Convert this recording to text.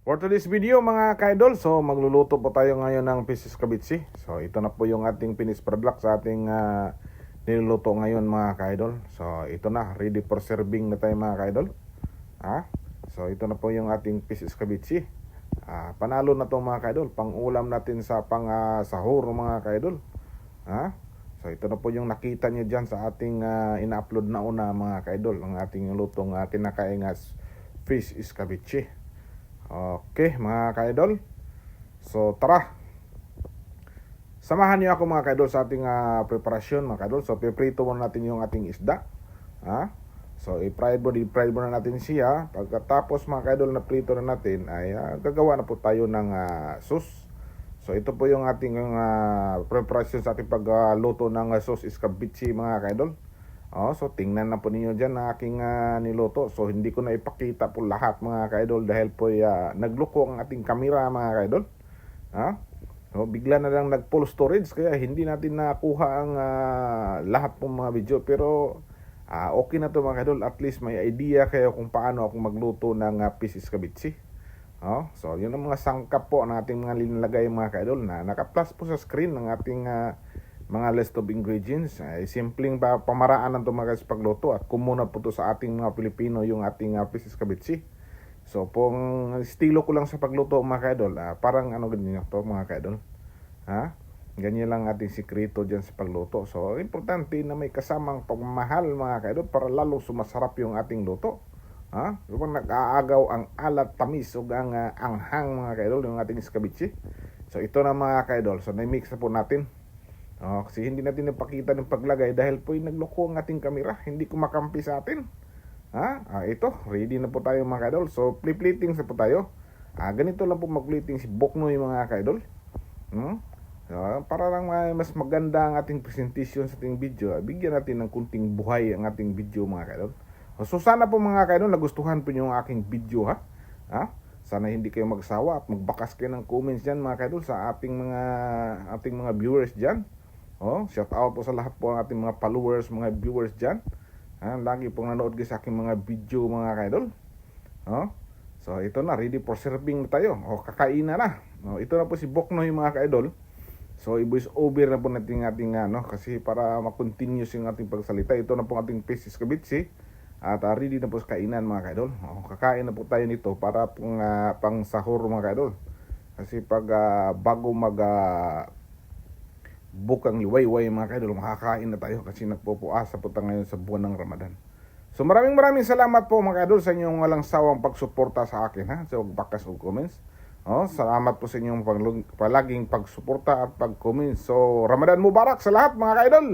For today's video mga ka-idol, so magluluto po tayo ngayon ng fish escabeche. So ito na po yung ating finished product sa ating niluluto ngayon mga ka-idol. So ito na, ready for serving na tayo mga ka-idol. So ito na po yung ating fish escabeche. Panalo na to mga ka-idol, pang ulam natin sa pang sahur mga ka-idol. So ito na po yung nakita niyo dyan sa ating ina-upload na una mga ka-idol, ang ating lutong kinakain fish escabeche. Okay mga ka-idol, so tara, samahan niyo ako mga ka-idol sa ating preparasyon mga ka-idol. So piprito muna natin yung ating isda. So i-fry muna natin siya. Pagkatapos mga ka-idol na prito na natin ay gagawa na po tayo ng sauce. So ito po yung ating preparasyon sa ating pagluto ng sauce escabeche mga ka-idol. So tingnan na po ninyo dyan na aking niluto. So hindi ko na ipakita po lahat mga ka-idol dahil po nagluko ang ating kamera mga ka-idol. So bigla na lang nag-full storage kaya hindi natin nakuha ang lahat po mga video. Pero okay na to mga ka-idol, at least may idea kayo kung paano ako magluto ng fish escabeche. So yun ang mga sangkap po ng ating mga linalagay mga ka-idol na naka-plus po sa screen ng ating mga list of ingredients. Simpleng pamaraan ng tumagas pagluto at kumuna po to sa ating mga Pilipino yung ating fish escabeche. So pong estilo ko lang sa pagluto mga ka-idol, parang ganyan to mga ka-idol. Ganyan lang ating sikreto dyan sa pagluto. So importante na may kasamang pagmamahal mga ka-idol para lalong sumasarap yung ating luto. Kapag nag-aagaw ang alat, tamis o ang anghang mga ka-idol yung ating escabeche. So ito na mga ka-idol, so na-mix na po natin. Kasi hindi natin napakita ng paglagay dahil po yung nagloko ang ating kamera, hindi kumakampi sa atin. Ito, ready na po tayo mga ka-idol. So plating sa po tayo. Ganito lang po mag-plating si Boknoy mga ka-idol. Para lang mas maganda ang ating presentation sa ating video, bigyan natin ng kunting buhay ang ating video mga ka-idol. So sana po mga ka-idol nagustuhan po yung aking video Sana hindi kayo magsawa at magbakas kayo ng comments dyan mga ka-idol sa ating mga viewers dyan. Shout out po sa lahat po ang ating mga followers, mga viewers dyan. Lagi pong nanood kayo sa aking mga video mga ka-idol. So ito na, ready for serving na tayo. Kakain na. Ito na po si Boknoy mga ka-idol. So i-voice over na po natin ating kasi para ma-continue yung ating pagsalita. Ito na po ating fish escabeche. At ready na po sa kainan mga ka-idol. Kakain na po tayo nito para pang sahur mga ka-idol. Kasi pag bago bukang liwayway mga ka-idol, makakain na tayo kasi nagpupuasa po tayo ngayon sa buwan ng Ramadan. So maraming salamat po mga ka-idol sa inyong walang sawang pagsuporta sa akin sa pagbakas o comments. Salamat po sa inyong palaging pagsuporta at pag-comments. So Ramadan Mubarak sa lahat mga ka-idol.